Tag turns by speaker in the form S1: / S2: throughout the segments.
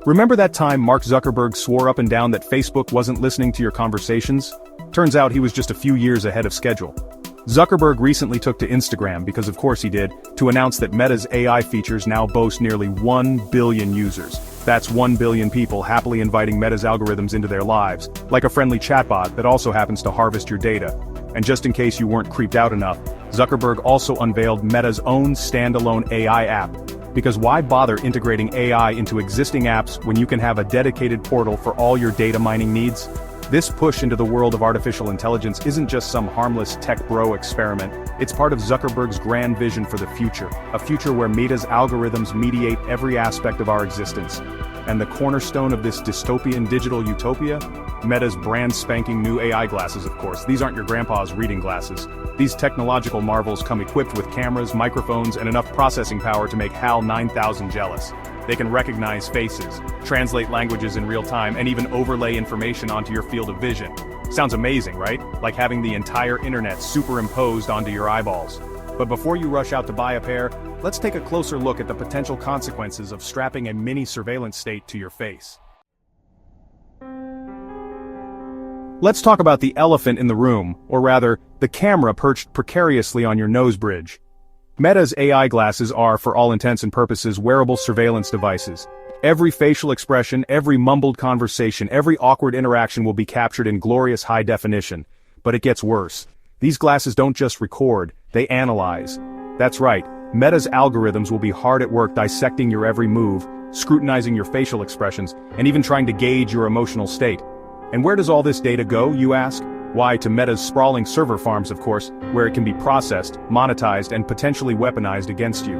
S1: Remember that time Mark Zuckerberg swore up and down that Facebook wasn't listening to your conversations? Turns out he was just a few years ahead of schedule. Zuckerberg recently took to Instagram, because of course he did, to announce that Meta's AI features now boast nearly 1 billion users. That's 1 billion people happily inviting Meta's algorithms into their lives, like a friendly chatbot that also happens to harvest your data. And just in case you weren't creeped out enough, Zuckerberg also unveiled Meta's own standalone AI app. Because why bother integrating AI into existing apps when you can have a dedicated portal for all your data mining needs? This push into the world of artificial intelligence isn't just some harmless tech bro experiment, it's part of Zuckerberg's grand vision for the future, a future where Meta's algorithms mediate every aspect of our existence. And the cornerstone of this dystopian digital utopia? Meta's brand spanking new AI glasses, of course. These aren't your grandpa's reading glasses. These technological marvels come equipped with cameras, microphones, and enough processing power to make HAL 9000 jealous. They can recognize faces, translate languages in real time, and even overlay information onto your field of vision. Sounds amazing, right? Like having the entire internet superimposed onto your eyeballs. But before you rush out to buy a pair, let's take a closer look at the potential consequences of strapping a mini surveillance state to your face. Let's talk about the elephant in the room, or rather, the camera perched precariously on your nose bridge. Meta's AI glasses are, for all intents and purposes, wearable surveillance devices. Every facial expression, every mumbled conversation, every awkward interaction will be captured in glorious high definition. But it gets worse. These glasses don't just record, they analyze. That's right, Meta's algorithms will be hard at work dissecting your every move, scrutinizing your facial expressions, and even trying to gauge your emotional state. And where does all this data go, you ask? Why, to Meta's sprawling server farms, of course, where it can be processed, monetized, and potentially weaponized against you.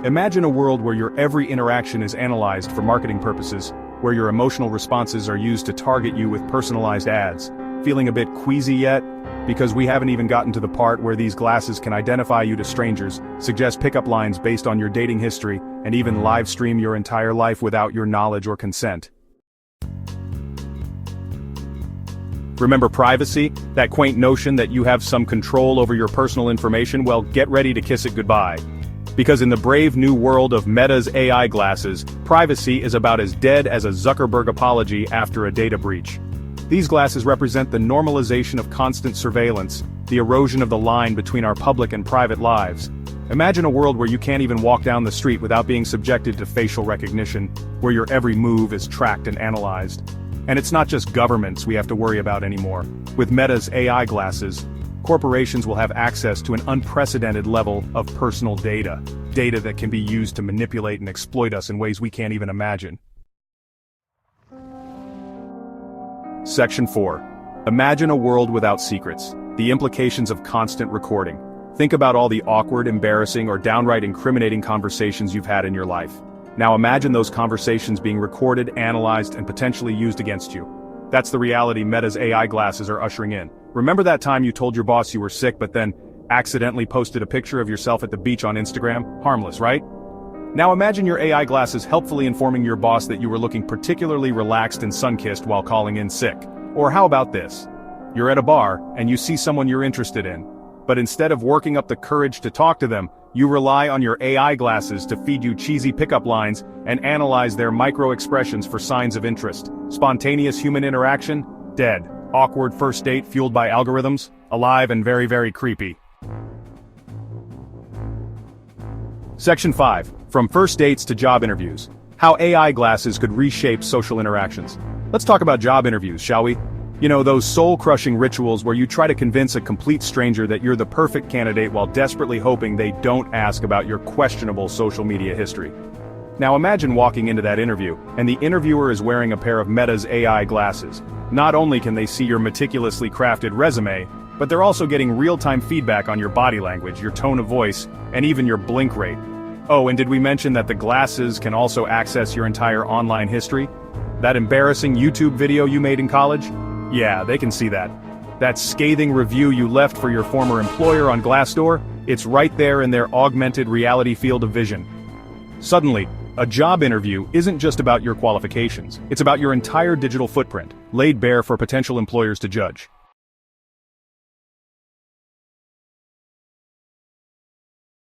S1: Imagine a world where your every interaction is analyzed for marketing purposes, where your emotional responses are used to target you with personalized ads. Feeling a bit queasy yet? Because we haven't even gotten to the part where these glasses can identify you to strangers, suggest pickup lines based on your dating history, and even live stream your entire life without your knowledge or consent. Remember privacy? That quaint notion that you have some control over your personal information? Well, get ready to kiss it goodbye. Because in the brave new world of Meta's AI glasses, privacy is about as dead as a Zuckerberg apology after a data breach. These glasses represent the normalization of constant surveillance, the erosion of the line between our public and private lives. Imagine a world where you can't even walk down the street without being subjected to facial recognition, where your every move is tracked and analyzed. And it's not just governments we have to worry about anymore. With Meta's AI glasses, corporations will have access to an unprecedented level of personal data. Data that can be used to manipulate and exploit us in ways we can't even imagine. Section 4. Imagine a world without secrets. The implications of constant recording. Think about all the awkward, embarrassing, or downright incriminating conversations you've had in your life. Now imagine those conversations being recorded, analyzed, and potentially used against you. That's the reality Meta's AI glasses are ushering in. Remember that time you told your boss you were sick but then accidentally posted a picture of yourself at the beach on Instagram? Harmless, right? Now imagine your AI glasses helpfully informing your boss that you were looking particularly relaxed and sun-kissed while calling in sick. Or how about this? You're at a bar, and you see someone you're interested in. But instead of working up the courage to talk to them, you rely on your AI glasses to feed you cheesy pickup lines and analyze their micro-expressions for signs of interest. Spontaneous human interaction? Dead. Awkward first date fueled by algorithms? Alive and very, very creepy. Section 5. From first dates to job interviews. How AI glasses could reshape social interactions. Let's talk about job interviews, shall we? You know, those soul-crushing rituals where you try to convince a complete stranger that you're the perfect candidate while desperately hoping they don't ask about your questionable social media history. Now imagine walking into that interview, and the interviewer is wearing a pair of Meta's AI glasses. Not only can they see your meticulously crafted resume, but they're also getting real-time feedback on your body language, your tone of voice, and even your blink rate. Oh, and did we mention that the glasses can also access your entire online history? That embarrassing YouTube video you made in college? Yeah, they can see that. That scathing review you left for your former employer on Glassdoor? It's right there in their augmented reality field of vision. Suddenly, a job interview isn't just about your qualifications, it's about your entire digital footprint, laid bare for potential employers to judge.